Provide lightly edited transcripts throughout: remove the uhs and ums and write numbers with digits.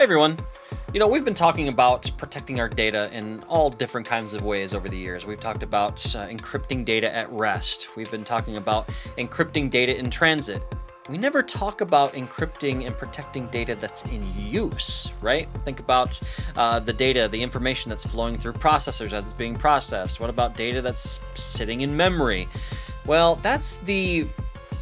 Hey everyone. We've been talking about protecting our data in all different kinds of ways over the years. We've talked about encrypting data at rest. We've been talking about encrypting data in transit. We never talk about encrypting and protecting data that's in use, right? Think about the data, the information that's flowing through processors as it's being processed. What about data that's sitting in memory? Well, that's the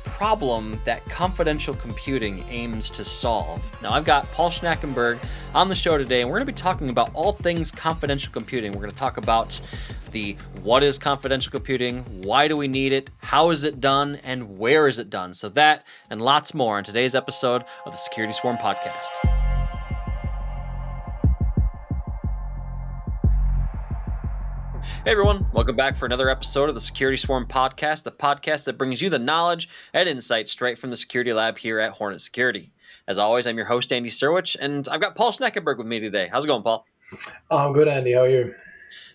problem that confidential computing aims to solve. Now, I've got Paul Schnackenberg on the show today, and we're going to be talking about all things confidential computing. We're going to talk about what is confidential computing, why do we need it, how is it done, and where is it done. So that and lots more in today's episode of the Security Swarm podcast. Hey everyone, welcome back for another episode of the Security Swarm podcast, the podcast that brings you the knowledge and insight straight from the security lab here at Hornetsecurity. As always, I'm your host, Andy Syrewicze, and I've got Paul Schnackenberg with me today. How's it going, Paul? I'm good, Andy. How are you?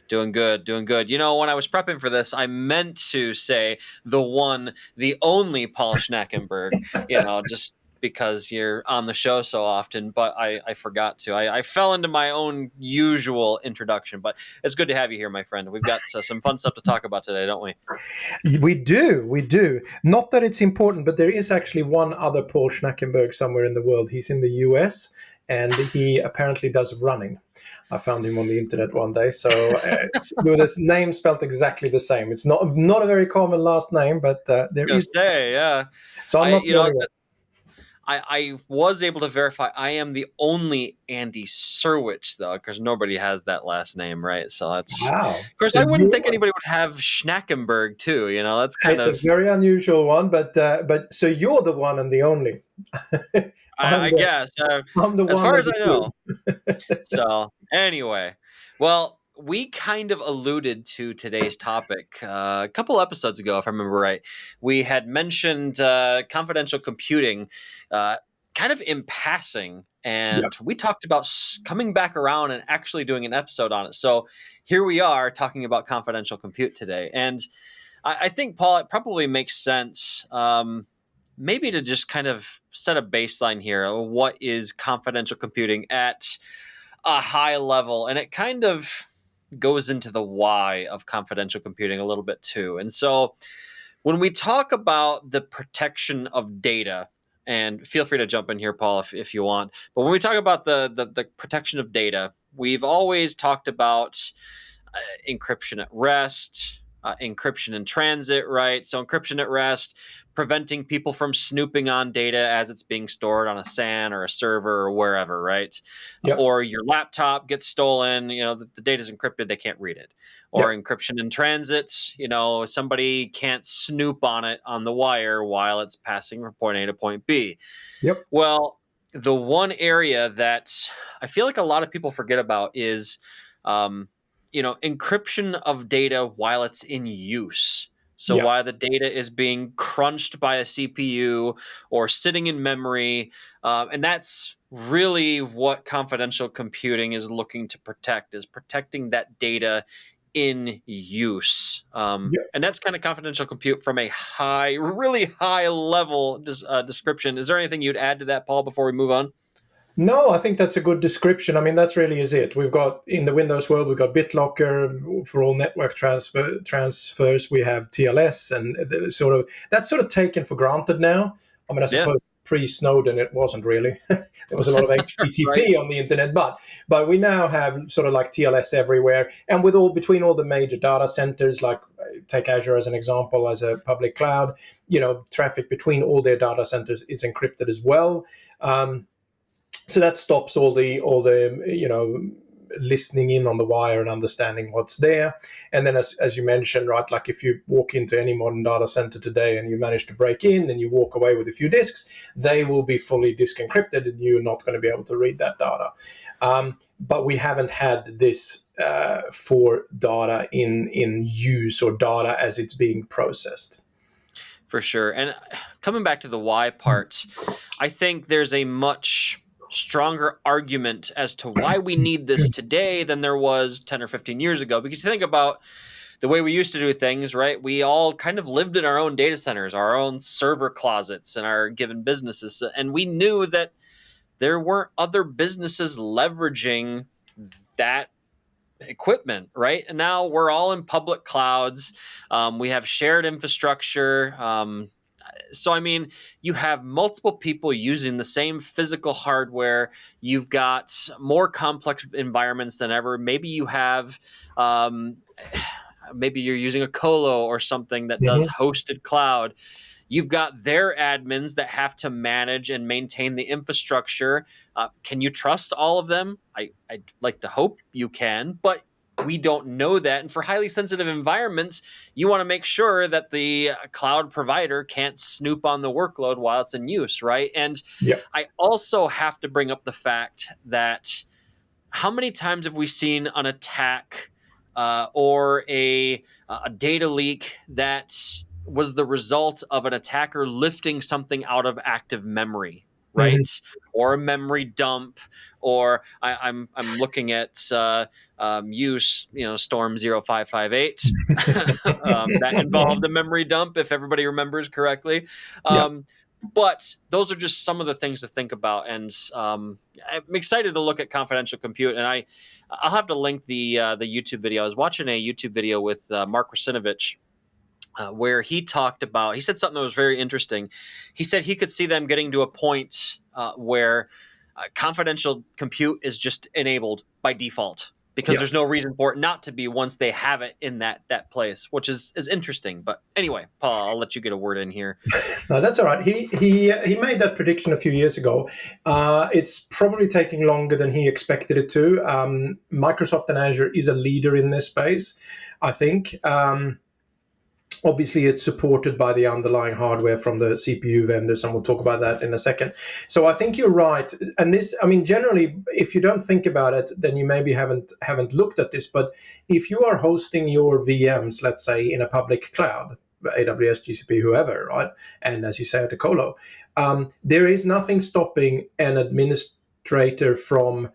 Doing good. When I was prepping for this, I meant to say the one, the only Paul Schnackenberg, just because you're on the show so often, but I forgot to. I fell into my own usual introduction, but it's good to have you here, my friend. We've got some fun stuff to talk about today, don't we? We do. Not that it's important, but there is actually one other Paul Schnackenberg somewhere in the world. He's in the US, and he apparently does running. I found him on the internet one day, so with his name spelled exactly the same. It's not a very common last name, but there is. Yeah. So I'm not the only one. I was able to verify I am the only Andy Syrewicze, though, because nobody has that last name, right? So that's wow. Of course, So I wouldn't think anybody would have Schnackenberg too. That's kind of. It's a very unusual one, but so you're the one and the only. I guess. I'm the as one far as I know. So anyway, well, we kind of alluded to today's topic a couple episodes ago, if I remember right. We had mentioned confidential computing kind of in passing, and we talked about coming back around and actually doing an episode on it. So here we are talking about confidential compute today. And I think, Paul, it probably makes sense maybe to just kind of set a baseline here. What is confidential computing at a high level? And it kind of goes into the why of confidential computing a little bit too. And so when we talk about the protection of data, and feel free to jump in here, Paul, if you want, but when we talk about the protection of data, we've always talked about encryption at rest, encryption in transit, right? So encryption at rest, preventing people from snooping on data as it's being stored on a SAN or a server or wherever, right? Yep. Or your laptop gets stolen, the data is encrypted, they can't read it. Or encryption in transit, somebody can't snoop on it on the wire while it's passing from point A to point B. Yep. Well, the one area that I feel like a lot of people forget about is encryption of data while it's in use. So while the data is being crunched by a CPU or sitting in memory, and that's really what confidential computing is looking to protect, is protecting that data in use. And that's kind of confidential compute from a really high level description. Is there anything you'd add to that, Paul, before we move on? No, I think that's a good description. I mean, that really is it. We've got, in the Windows world, we've got BitLocker for all network transfers. We have TLS, and that's sort of taken for granted now. I mean, I suppose pre-Snowden it wasn't really. There was a lot of HTTP on the internet, but we now have sort of like TLS everywhere, and between all the major data centers, like take Azure as an example, as a public cloud, traffic between all their data centers is encrypted as well. So that stops all the listening in on the wire and understanding what's there. And then as you mentioned, right, like if you walk into any modern data center today and you manage to break in and you walk away with a few disks, they will be fully disk encrypted and you're not going to be able to read that data. But we haven't had this for data in use or data as it's being processed. For sure. And coming back to the why part, I think there's a much stronger argument as to why we need this today than there was 10 or 15 years ago. Because you think about the way we used to do things, right? We all kind of lived in our own data centers, our own server closets in our given businesses. And we knew that there weren't other businesses leveraging that equipment, right? And now we're all in public clouds. We have shared infrastructure. So, I mean, you have multiple people using the same physical hardware. You've got more complex environments than ever. Maybe you have, um, maybe you're using a colo or something that does Mhm. hosted cloud. You've got their admins that have to manage and maintain the infrastructure. Can you trust all of them? I'd like to hope you can, but we don't know that. And for highly sensitive environments, you want to make sure that the cloud provider can't snoop on the workload while it's in use, right? And Yeah. I also have to bring up the fact that how many times have we seen an attack or a data leak that was the result of an attacker lifting something out of active memory, Mhm. right? Or a memory dump, or I'm looking at use Storm 0558 that involved a memory dump, if everybody remembers correctly. Yeah. But those are just some of the things to think about, and I'm excited to look at confidential compute. And I'll have to link the YouTube video. I was watching a YouTube video with Mark Rusinovich, where he said something that was very interesting. He said he could see them getting to a point where confidential compute is just enabled by default, because Yeah. there's no reason for it not to be once they have it in that place, which is interesting. But anyway, Paul, I'll let you get a word in here. No, that's all right. He made that prediction a few years ago. It's probably taking longer than he expected it to. Microsoft and Azure is a leader in this space, I think. Obviously, it's supported by the underlying hardware from the CPU vendors, and we'll talk about that in a second. So I think you're right. And this, I mean, generally, if you don't think about it, then you maybe haven't looked at this. But if you are hosting your VMs, let's say in a public cloud, AWS, GCP, whoever, right? And as you say, at the colo, there is nothing stopping an administrator from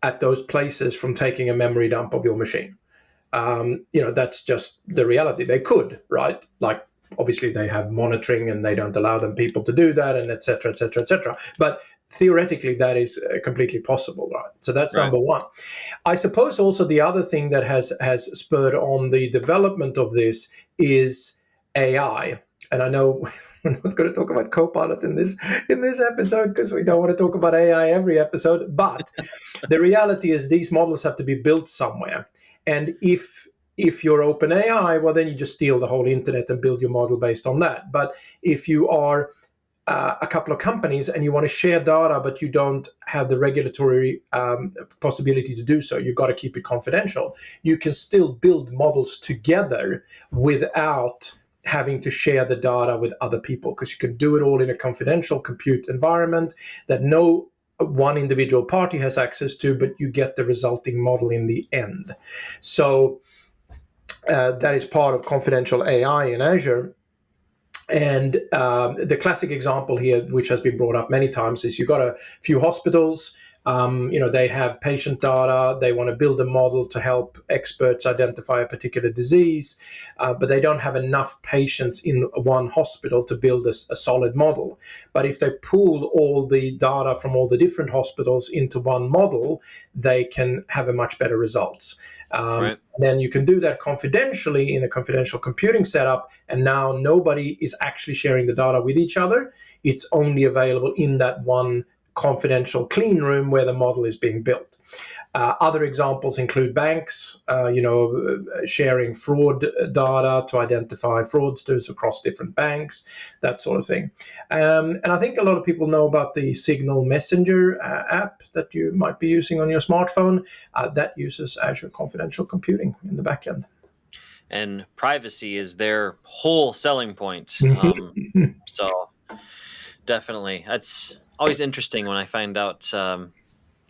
at those places from taking a memory dump of your machine. That's just the reality. They could, right? Like, obviously they have monitoring and they don't allow them people to do that, and et cetera, et cetera, et cetera. But theoretically, that is completely possible, right? So that's Right. number one. I suppose also the other thing that has spurred on the development of this is AI. And I know we're not going to talk about Copilot in this episode, because we don't want to talk about AI every episode. But the reality is these models have to be built somewhere. And if you're OpenAI, well, then you just steal the whole internet and build your model based on that. But if you are a couple of companies and you want to share data, but you don't have the regulatory possibility to do so, you've got to keep it confidential. You can still build models together without having to share the data with other people, because you can do it all in a confidential compute environment that no one individual party has access to, but you get the resulting model in the end. So that is part of confidential AI in Azure. And the classic example here, which has been brought up many times, is you've got a few hospitals. They have patient data. They want to build a model to help experts identify a particular disease, but they don't have enough patients in one hospital to build a solid model. But if they pool all the data from all the different hospitals into one model, they can have a much better results. Right. Then you can do that confidentially in a confidential computing setup, and now nobody is actually sharing the data with each other. It's only available in that one confidential clean room where the model is being built. Other examples include banks, sharing fraud data to identify fraudsters across different banks, that sort of thing. And I think a lot of people know about the Signal Messenger app that you might be using on your smartphone. That uses Azure Confidential Computing in the backend. And privacy is their whole selling point. Mhm. So definitely, that's always interesting when I find out,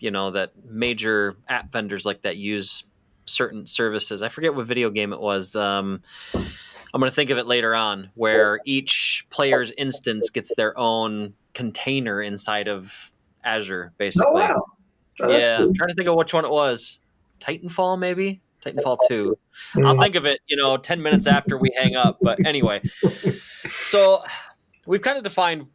that major app vendors like that use certain services. I forget what video game it was. I'm going to think of it later on, where each player's instance gets their own container inside of Azure, Oh, basically. wow. Oh, that's Yeah, I'm cool. trying to think of which one it was. Titanfall, maybe? Titanfall 2. I'll Mm. think of it, 10 minutes after we hang up. But anyway, so we've kind of defined,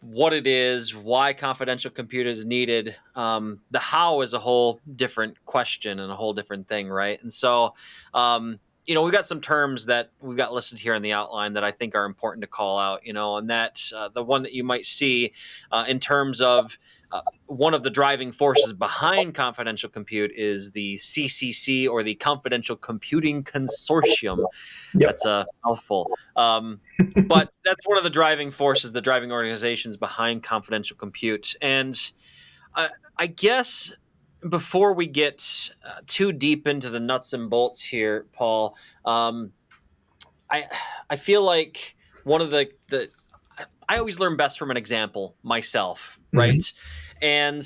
what it is, why confidential compute is needed. The how is a whole different question and a whole different thing, right? And so, we've got some terms that we've got listed here in the outline that I think are important to call out, and that's the one that you might see in terms of one of the driving forces behind confidential compute is the CCC, or the Confidential Computing Consortium. Yep. That's a mouthful. But that's one of the driving forces, the driving organizations behind confidential compute. And I guess before we get too deep into the nuts and bolts here, Paul, I I feel like one of the I always learn best from an example myself, Mhm. right? And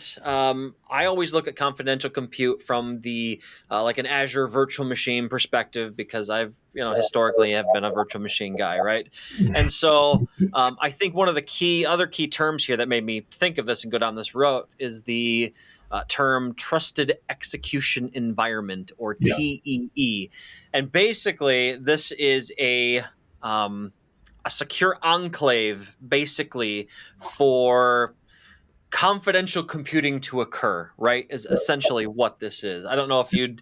I always look at confidential compute from the like an Azure virtual machine perspective, because I've historically have been a virtual machine guy, right? And so I think one of the other key terms here that made me think of this and go down this road is the term trusted execution environment, or Yeah. TEE. And basically, this is a secure enclave, basically, for confidential computing to occur, right? Is essentially what this is. I don't know if you'd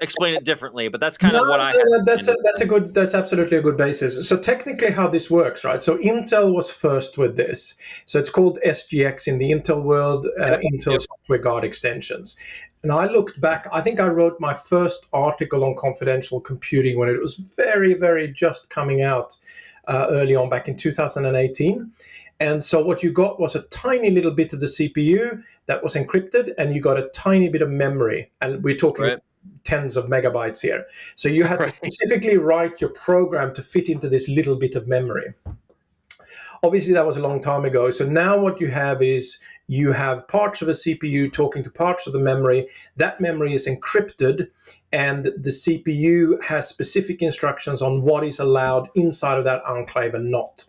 explain it differently, but that's kind No, of what I had in that's mind. that's absolutely a good basis. So technically, how this works, right? So Intel was first with this. So it's called SGX in the Intel world, Yep. Intel Yep. Software Guard extensions. And I looked back. I think I wrote my first article on confidential computing when it was very, very just coming out early on, back in 2018. And so what you got was a tiny little bit of the CPU that was encrypted, and you got a tiny bit of memory. And we're talking Right. tens of megabytes here. So you had to Right. specifically write your program to fit into this little bit of memory. Obviously, that was a long time ago. So now what you have is you have parts of a CPU talking to parts of the memory. That memory is encrypted, and the CPU has specific instructions on what is allowed inside of that enclave and not.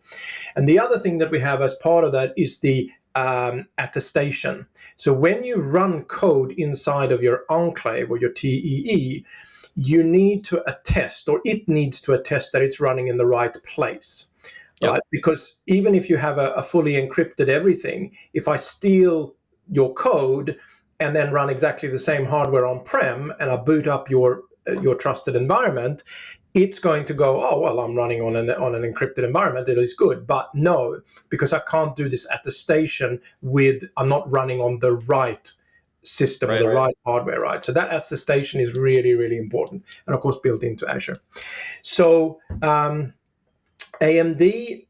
And the other thing that we have as part of that is the attestation. So when you run code inside of your enclave or your TEE, you need to attest, or it needs to attest, that it's running in the right place. Yep. Right? Because even if you have a fully encrypted everything, if I steal your code and then run exactly the same hardware on-prem, and I boot up your trusted environment, it's going to go, oh, well, I'm running on an encrypted environment. It is good. But no, because I can't do this attestation I'm not running on the right system, or Right. the right hardware, right? So that attestation is really, really important. And of course, built into Azure. So AMD,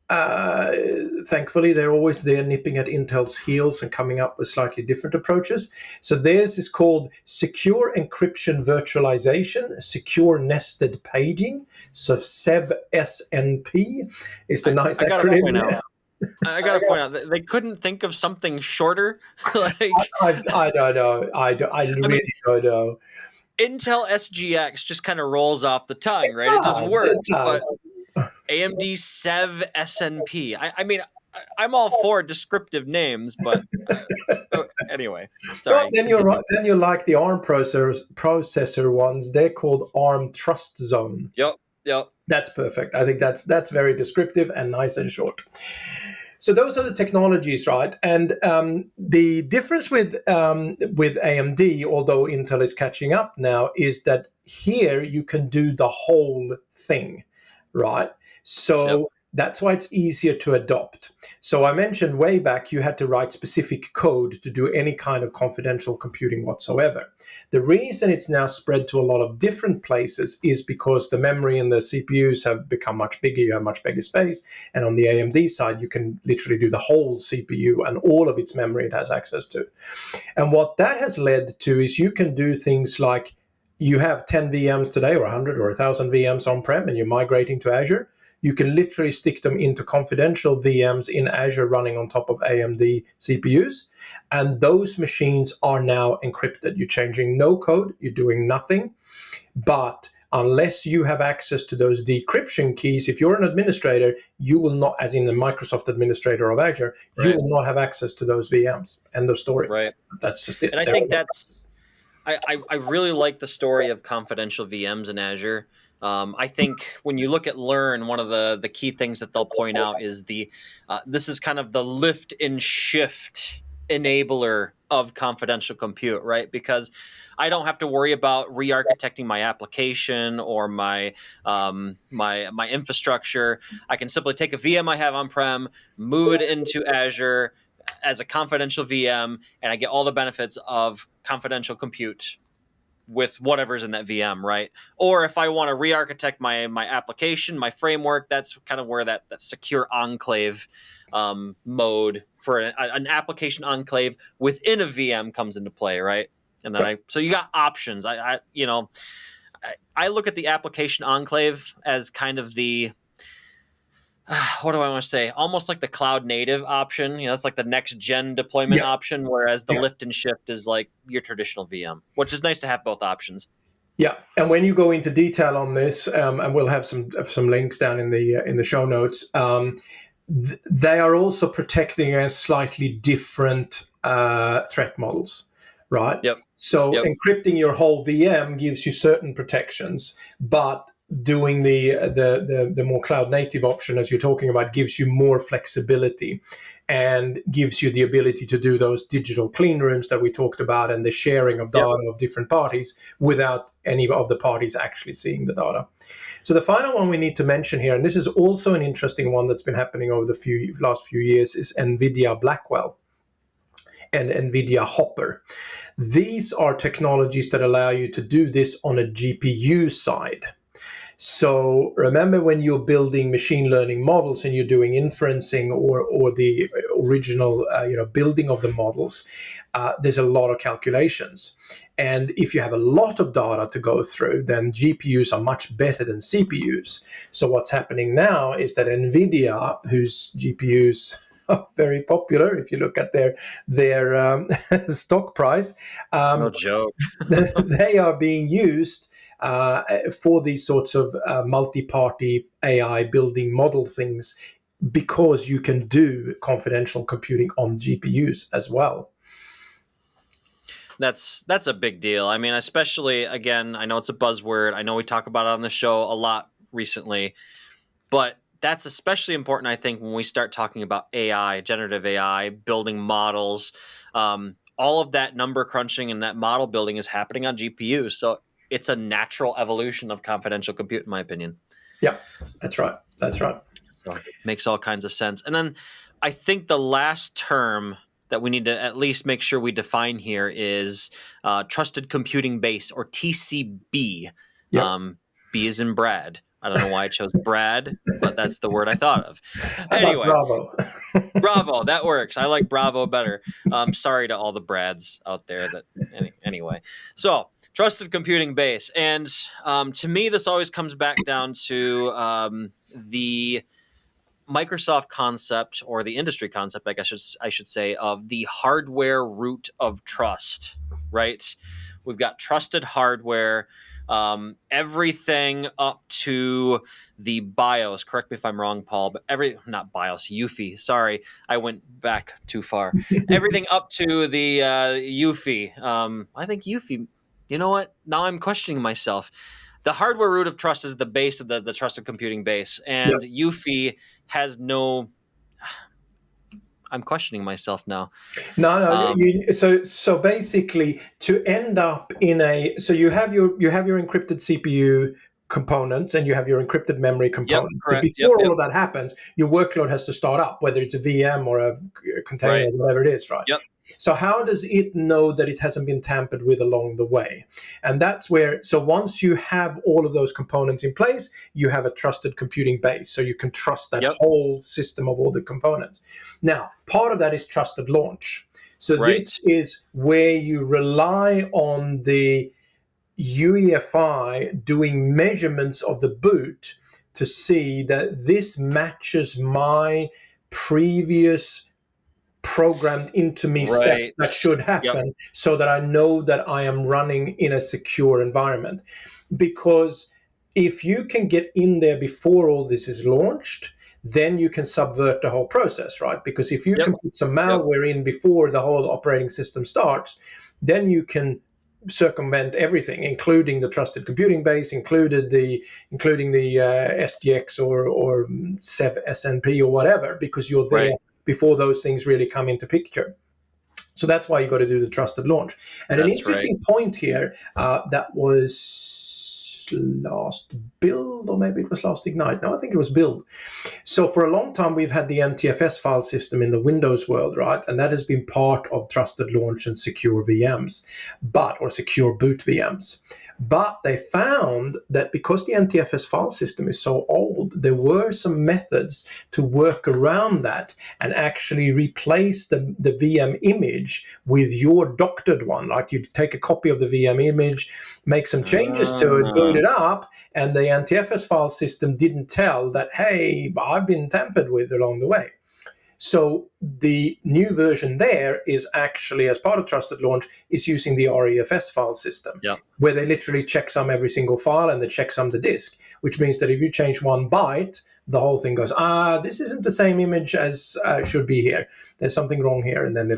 thankfully, they're always there nipping at Intel's heels and coming up with slightly different approaches. So theirs is called Secure Encryption Virtualization, Secure Nested Paging. So SEV-SNP is the nice I gotta acronym point there. out. I gotta point out that they couldn't think of something shorter. Like, I don't know. I I really mean, don't know. Intel SGX just kind of rolls off the tongue, right? It just It works. But does. AMD Sev SNP. I mean, I'm all for descriptive names, but anyway, Well, sorry. then you're Continue. right. Then you like the ARM processor ones. They're called ARM Trust Zone. Yep. Yep. That's perfect. I think that's very descriptive and nice and short. So those are the technologies, right? And the difference with AMD, although Intel is catching up now, is that here you can do the whole thing, right? So Yep. that's why it's easier to adopt. So I mentioned way back you had to write specific code to do any kind of confidential computing whatsoever. The reason it's now spread to a lot of different places is because the memory and the CPUs have become much bigger. You have much bigger space. And on the AMD side, you can literally do the whole CPU and all of its memory it has access to. And what that has led to is you can do things like you have 10 VMs today, or 100 or 1,000 VMs on-prem, and you're migrating to Azure. You can literally stick them into confidential VMs in Azure running on top of AMD CPUs. And those machines are now encrypted. You're changing no code, you're doing nothing. But unless you have access to those decryption keys, if you're an administrator, you will not, as in the Microsoft administrator of Azure, you Right. will not have access to those VMs. End of story. Right. That's just it. And I think that's I really like the story of confidential VMs in Azure. I think when you look at Learn, one of the key things that they'll point out is this is kind of the lift and shift enabler of confidential compute, right? Because I don't have to worry about re-architecting my application or my my infrastructure. I can simply take a VM I have on-prem, move it into Azure as a confidential VM, and I get all the benefits of confidential compute with whatever's in that VM, right? Or if I want to re-architect my application, my framework, that's kind of where that secure enclave mode for an application enclave within a VM comes into play, right? And then so you got options. I look at the application enclave as kind of the what do I want to say? Almost like the cloud native option. It's like the next gen deployment option, whereas the lift and shift is like your traditional VM, which is nice to have both options. Yeah, and when you go into detail on this, and we'll have some links down in the show notes. They are also protecting against slightly different threat models, right? Yep. So encrypting your whole VM gives you certain protections, but doing the more cloud native option, as you're talking about, gives you more flexibility and gives you the ability to do those digital clean rooms that we talked about and the sharing of data of different parties without any of the parties actually seeing the data. So the final one we need to mention here, and this is also an interesting one that's been happening over the last few years, is NVIDIA Blackwell and NVIDIA Hopper. These are technologies that allow you to do this on a GPU side. So remember, when you're building machine learning models and you're doing inferencing or the original building of the models, there's a lot of calculations. And if you have a lot of data to go through, then GPUs are much better than CPUs. So what's happening now is that NVIDIA, whose GPUs are very popular, if you look at their stock price, no joke. they are being used for these sorts of multi-party AI building model things, because you can do confidential computing on GPUs as well. That's a big deal. I mean, especially, again, I know it's a buzzword. I know we talk about it on the show a lot recently, but that's especially important, I think, when we start talking about AI, generative AI, building models. All of that number crunching and that model building is happening on GPUs. So it's a natural evolution of confidential compute, in my opinion. Yeah, that's right. That's right. So it makes all kinds of sense. And then I think the last term that we need to at least make sure we define here is Trusted Computing Base, or TCB. Yep. B is in Brad. I don't know why I chose Brad, but that's the word I thought of. Anyway. Bravo. Bravo, that works. I like Bravo better. Sorry to all the Brads out there. Anyway. So, Trusted Computing Base. And to me, this always comes back down to the Microsoft concept, or the industry concept, I should say, of the hardware root of trust, right? We've got trusted hardware, everything up to the BIOS. Correct me if I'm wrong, Paul, but not BIOS, UEFI. Sorry, I went back too far. Everything up to the UEFI. I think UEFI, you know what? Now I'm questioning myself. The hardware root of trust is the base of the trusted computing base, and UEFI has no. I'm questioning myself now. No. So basically, to end up in you have your encrypted CPU components and you have your encrypted memory component. But before all of that happens, your workload has to start up, whether it's a VM or a container, or whatever it is, right? Yep. So how does it know that it hasn't been tampered with along the way? And that's where, so once you have all of those components in place, you have a trusted computing base. So you can trust that whole system of all the components. Now, part of that is trusted launch. So this is where you rely on the UEFI doing measurements of the boot to see that this matches my previous programmed into me steps that should happen, so that I know that I am running in a secure environment. Because if you can get in there before all this is launched, then you can subvert the whole process, right? Because if you can put some malware in before the whole operating system starts, then you can circumvent everything, including the trusted computing base, including the SGX or SNP or whatever, because you're there Right. before those things really come into picture. So that's why you got to do the trusted launch. And an That's right. interesting point here that was last build, or maybe it was last Ignite. No, I think it was build. So for a long time, we've had the NTFS file system in the Windows world, right? And that has been part of trusted launch and secure VMs, or secure boot VMs. But they found that because the NTFS file system is so old, there were some methods to work around that and actually replace the VM image with your doctored one. Like you take a copy of the VM image, make some changes to it, boot it up, and the NTFS file system didn't tell that, hey, I've been tampered with along the way. So the new version there is actually, as part of Trusted Launch, is using the REFS file system, Yep. where they literally checksum every single file and they checksum the disk, which means that if you change one byte, the whole thing goes, this isn't the same image as should be here. There's something wrong here. And then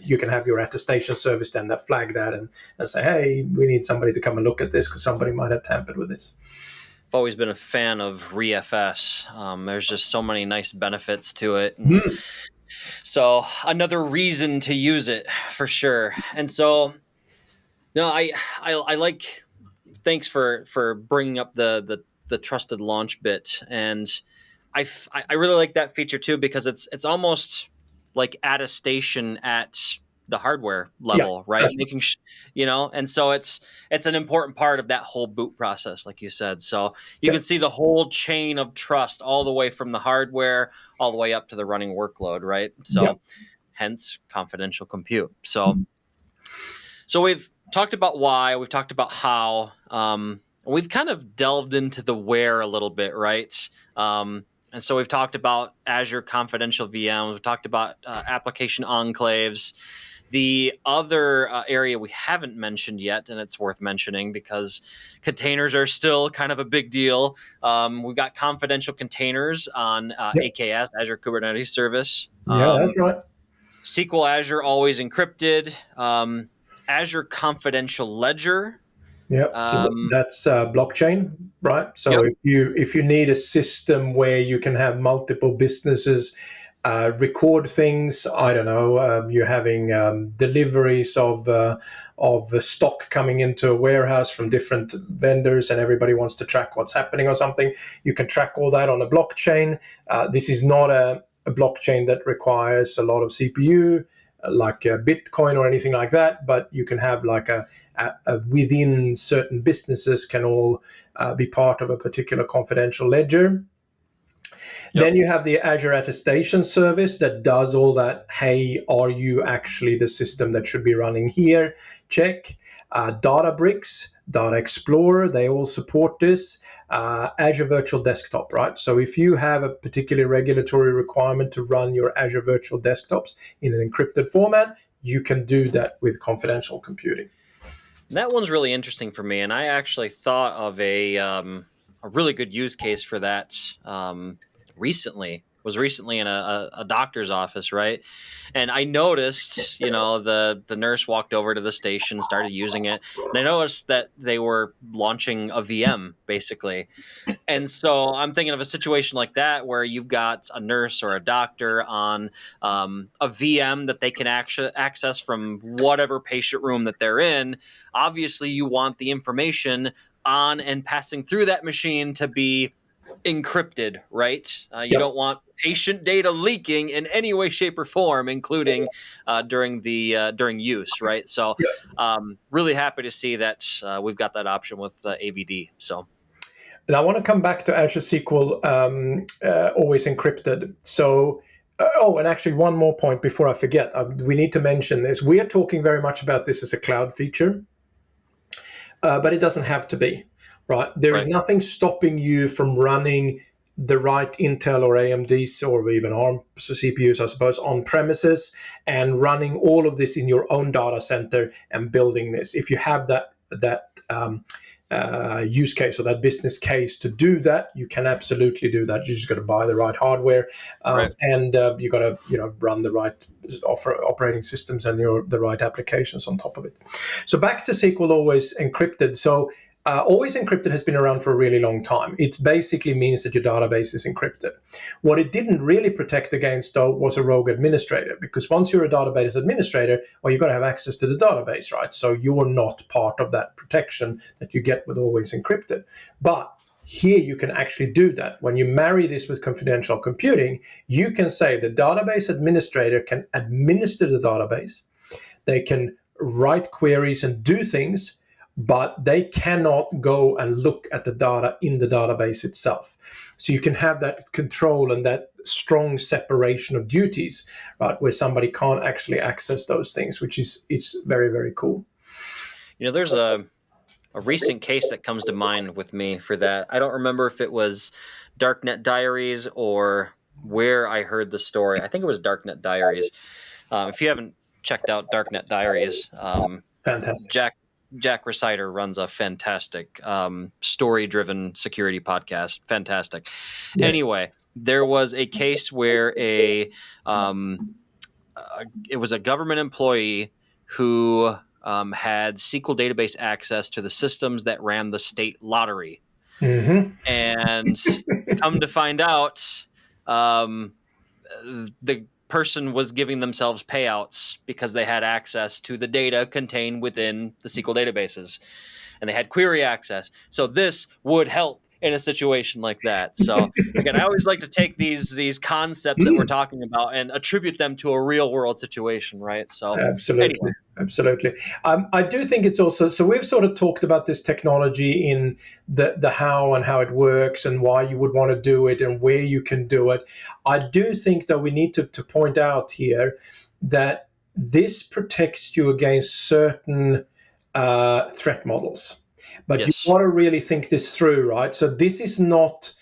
you can have your attestation service then that flag that and say, hey, we need somebody to come and look at this because somebody might have tampered with this. I've always been a fan of REFS. There's just so many nice benefits to it. And so another reason to use it for sure. And so, no, I like, thanks for bringing up the trusted launch bit. And I really like that feature too, because it's almost like attestation at the hardware level, right? Making and so it's an important part of that whole boot process, like you said. So you can see the whole chain of trust all the way from the hardware all the way up to the running workload, right? So hence confidential compute. So we've talked about why, we've talked about how, we've kind of delved into the where a little bit, right? And so we've talked about Azure confidential VMs. We've talked about application enclaves. The other area we haven't mentioned yet, and it's worth mentioning because containers are still kind of a big deal. We've got confidential containers on AKS, Azure Kubernetes Service. That's right. SQL Azure always encrypted. Azure Confidential Ledger. So that's blockchain, right? So if you need a system where you can have multiple businesses record things, I don't know, you're having deliveries of stock coming into a warehouse from different vendors, and everybody wants to track what's happening or something. You can track all that on a blockchain. This is not a blockchain that requires a lot of CPU, like Bitcoin or anything like that, but you can have like a within certain businesses can all be part of a particular confidential ledger. Then you have the Azure Attestation Service that does all that. Hey, are you actually the system that should be running here? Check. Databricks, Data Explorer, they all support this. Azure Virtual Desktop, right? So if you have a particular regulatory requirement to run your Azure Virtual Desktops in an encrypted format, you can do that with confidential computing. That one's really interesting for me, and I actually thought of a really good use case for that recently. Was recently in a doctor's office, right? And I noticed, the nurse walked over to the station, started using it, and I noticed that they were launching a VM, basically. And so I'm thinking of a situation like that where you've got a nurse or a doctor on a VM that they can access from whatever patient room that they're in. Obviously, you want the information on and passing through that machine to be encrypted, right? You don't want patient data leaking in any way, shape, or form, including during use, right? So really happy to see that we've got that option with AVD. So. And I want to come back to Azure SQL always encrypted. So, and actually one more point before I forget. We need to mention this. We are talking very much about this as a cloud feature, but it doesn't have to be, right? There is nothing stopping you from running the right Intel or AMDs or even ARM CPUs, I suppose, on premises and running all of this in your own data center and building this. If you have that use case or that business case to do that, you can absolutely do that. You just got to buy the right hardware, Right. and you got to run the right operating systems and the right applications on top of it. So back to SQL Always Encrypted. So Always Encrypted has been around for a really long time. It basically means that your database is encrypted. What it didn't really protect against, though, was a rogue administrator, because once you're a database administrator, well, you've got to have access to the database, right? So you are not part of that protection that you get with Always Encrypted. But here you can actually do that. When you marry this with confidential computing, you can say the database administrator can administer the database. They can write queries and do things, but they cannot go and look at the data in the database itself. So you can have that control and that strong separation of duties, right, where somebody can't actually access those things, which is it's very, very cool. There's a recent case that comes to mind with me for that. I don't remember if it was Darknet Diaries or where I heard the story. I think it was Darknet Diaries. If you haven't checked out Darknet Diaries, Fantastic. Jack Reciter runs a fantastic story-driven security podcast. Fantastic. Yes. Anyway, there was a case where it was a government employee who had SQL database access to the systems that ran the state lottery. Mm-hmm. And come to find out, the person was giving themselves payouts because they had access to the data contained within the SQL databases, and they had query access. So this would help in a situation like that. So again, I always like to take these concepts that we're talking about and attribute them to a real world situation, right? So absolutely. Anyway. Absolutely. I do think it's also, so we've sort of talked about this technology in the how and how it works and why you would want to do it and where you can do it. I do think that we need to point out here that this protects you against certain threat models. But yes, you want to really think this through, right? So this is not,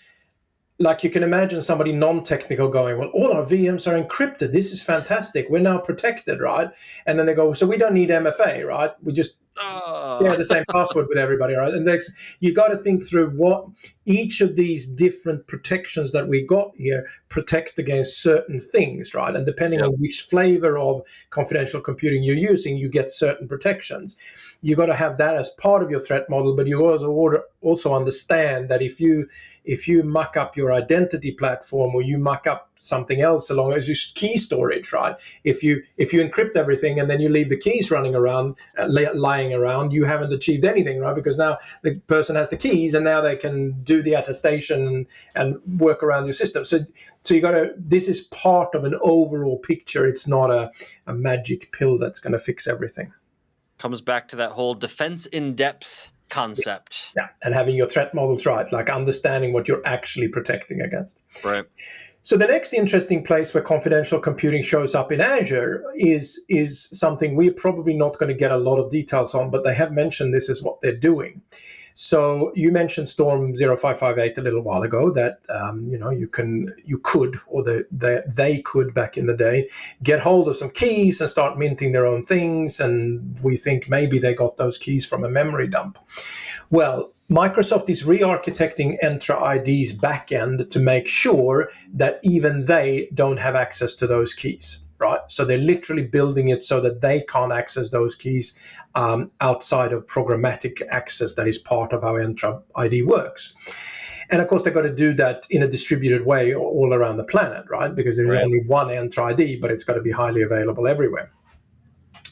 like you can imagine somebody non-technical going, well, all our VMs are encrypted. This is fantastic. We're now protected, right? And then they go, so we don't need MFA, right? We just share the same password with everybody, right? And you got to think through what each of these different protections that we got here protect against certain things, right? And depending on which flavor of confidential computing you're using, you get certain protections. You got to have that as part of your threat model, but you also understand that if you muck up your identity platform or you muck up something else along as your key storage, right? If you encrypt everything and then you leave the keys running around, lying around, you haven't achieved anything, right? Because now the person has the keys and now they can do the attestation and work around your system. So you got to. This is part of an overall picture. It's not a magic pill that's going to fix everything. Comes back to that whole defense in depth concept. Yeah, and having your threat models right, like understanding what you're actually protecting against. Right. So the next interesting place where confidential computing shows up in Azure is something we're probably not going to get a lot of details on, but they have mentioned this is what they're doing. So you mentioned Storm 0558 a little while ago that you could, or they could back in the day, get hold of some keys and start minting their own things, and we think maybe they got those keys from a memory dump. Well, Microsoft is re-architecting Entra ID's backend to make sure that even they don't have access to those keys, right? So they're literally building it so that they can't access those keys outside of programmatic access that is part of how Entra ID works. And of course, they've got to do that in a distributed way all around the planet, right? Because there's only one Entra ID, but it's got to be highly available everywhere.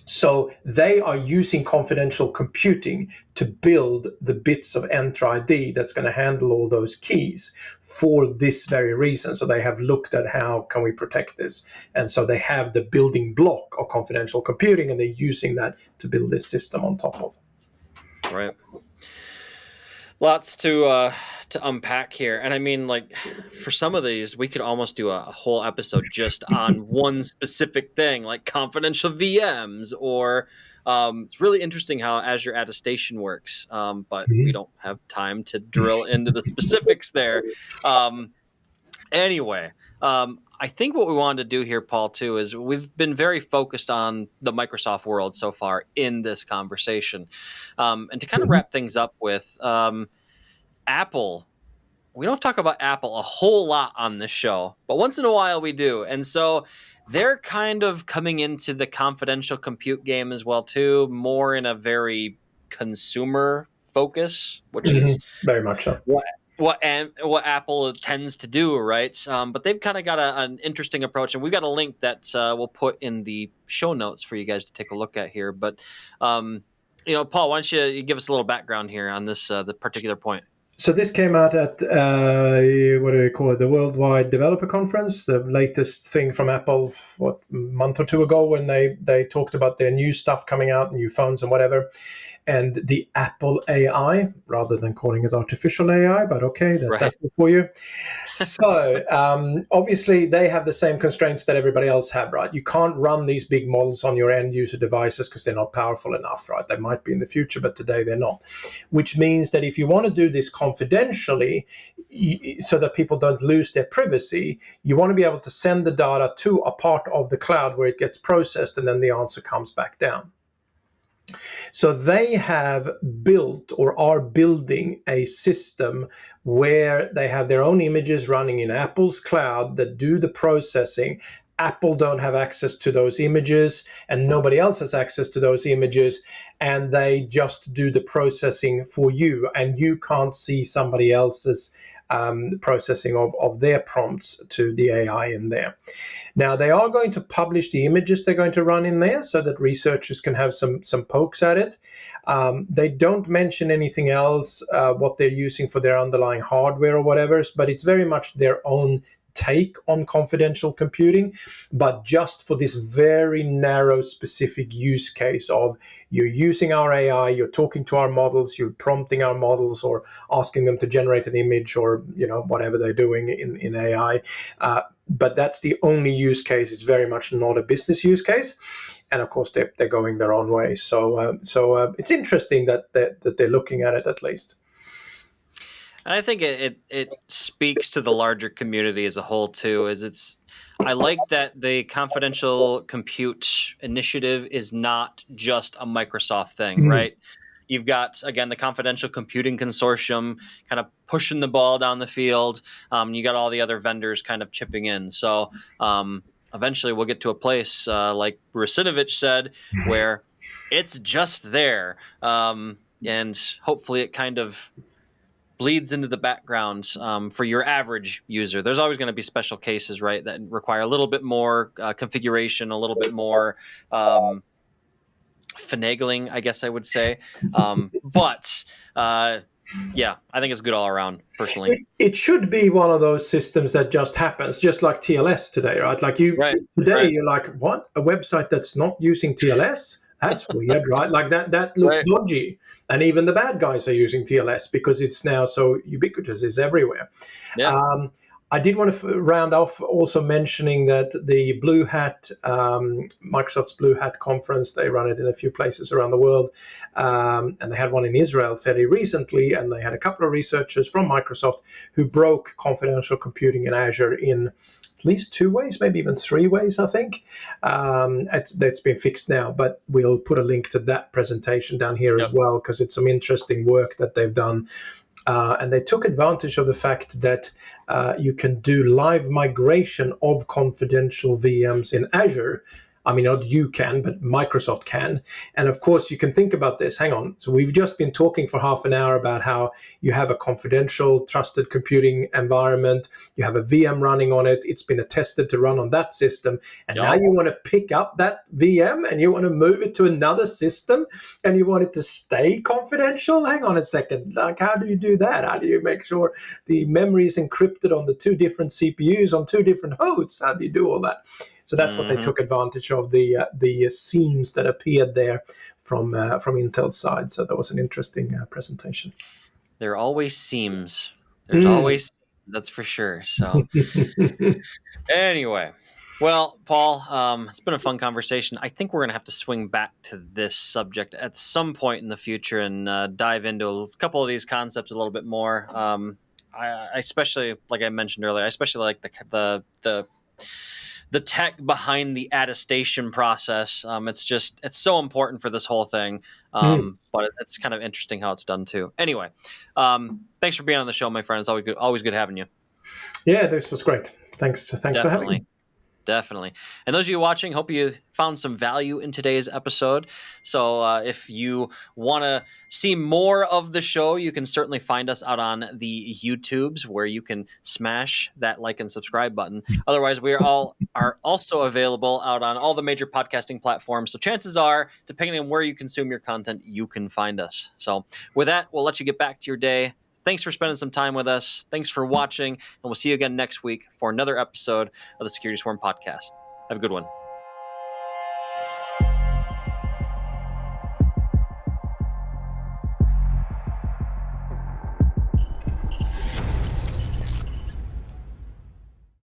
So they are using confidential computing to build the bits of Entra ID that's going to handle all those keys for this very reason. So they have looked at how can we protect this. And so they have the building block of confidential computing, and they're using that to build this system on top of. Right. Lots to unpack here. And I mean, like, for some of these, we could almost do a whole episode just on one specific thing, like confidential VMs, or it's really interesting how Azure attestation works. But we don't have time to drill into the specifics there. Anyway, I think what we wanted to do here, Paul, too, is we've been very focused on the Microsoft world so far in this conversation. And to kind of Mhm. wrap things up with Apple, we don't talk about Apple a whole lot on this show, but once in a while we do. And so they're kind of coming into the confidential compute game as well, too, more in a very consumer focus, which is Very much so. what Apple tends to do, right? But they've kind of got an interesting approach, and we've got a link that we'll put in the show notes for you guys to take a look at here. But Paul, why don't you give us a little background here on this the particular point? So this came out at what do they call it? The Worldwide Developer Conference, the latest thing from Apple, what, a month or two ago, when they talked about their new stuff coming out, new phones and whatever, and the Apple AI, rather than calling it artificial AI, but okay, that's Right. Apple for you. So obviously they have the same constraints that everybody else have, right? You can't run these big models on your end user devices because they're not powerful enough, right? They might be in the future, but today they're not. Which means that if you want to do this confidentially, so that people don't lose their privacy, you want to be able to send the data to a part of the cloud where it gets processed and then the answer comes back down. So they have built or are building a system where they have their own images running in Apple's cloud that do the processing. Apple don't have access to those images and nobody else has access to those images, and they just do the processing for you, and you can't see somebody else's processing of their prompts to the AI in there. Now, they are going to publish the images they're going to run in there so that researchers can have some pokes at it. They don't mention anything else, what they're using for their underlying hardware or whatever, but it's very much their own take on confidential computing, but just for this very narrow specific use case of you're using our AI, you're talking to our models, you're prompting our models or asking them to generate an image or whatever they're doing in AI. But that's the only use case. It's very much not a business use case. And of course, they're going their own way. So it's interesting that they're looking at it at least. And I think it speaks to the larger community as a whole too. I like that the confidential compute initiative is not just a Microsoft thing, Mm. right? You've got, again, the confidential computing consortium kind of pushing the ball down the field. You got all the other vendors kind of chipping in. So eventually we'll get to a place, like Rusinovich said, where it's just there. And hopefully it kind of bleeds into the background for your average user. There's always going to be special cases, right, that require a little bit more configuration, a little bit more finagling, I guess I would say. But yeah, I think it's good all around, personally. It should be one of those systems that just happens, just like TLS today, right? Like Right, today, right, you're like, what? A website that's not using TLS? That's weird, right? Like that looks right. dodgy. And even the bad guys are using TLS because it's now so ubiquitous, it's everywhere. Yeah, I did want to round off also mentioning that the Blue Hat, Microsoft's Blue Hat conference, they run it in a few places around the world. And they had one in Israel fairly recently. And they had a couple of researchers from Microsoft who broke confidential computing in Azure in at least 2 ways, maybe even 3 ways, I think. That's been fixed now, but we'll put a link to that presentation down here as yep. well, because it's some interesting work that they've done. And they took advantage of the fact that you can do live migration of confidential VMs in Azure. I mean, not you can, but Microsoft can. And of course, you can think about this. Hang on. So we've just been talking for half an hour about how you have a confidential, trusted computing environment. You have a VM running on it. It's been attested to run on that system. And now Yep. you want to pick up that VM and you want to move it to another system and you want it to stay confidential. Hang on a second. Like, how do you do that? How do you make sure the memory is encrypted on the 2 different CPUs on 2 different hosts? How do you do all that? So that's what they took advantage of, the seams that appeared there from Intel's side. So that was an interesting presentation. There always seems. There's always, that's for sure. So anyway, well, Paul, it's been a fun conversation. I think we're going to have to swing back to this subject at some point in the future and dive into a couple of these concepts a little bit more. I especially, like I mentioned earlier, I especially like the tech behind the attestation process. It's so important for this whole thing. But it's kind of interesting how it's done too. Anyway, thanks for being on the show, my friend. It's always good having you. Yeah, this was great. Thanks for having me. Definitely. And those of you watching, hope you found some value in today's episode. So if you want to see more of the show, you can certainly find us out on the YouTubes, where you can smash that like and subscribe button. Otherwise, we are also available out on all the major podcasting platforms. So chances are, depending on where you consume your content, you can find us. So with that, we'll let you get back to your day. Thanks for spending some time with us. Thanks for watching, and we'll see you again next week for another episode of the Security Swarm podcast. Have a good one.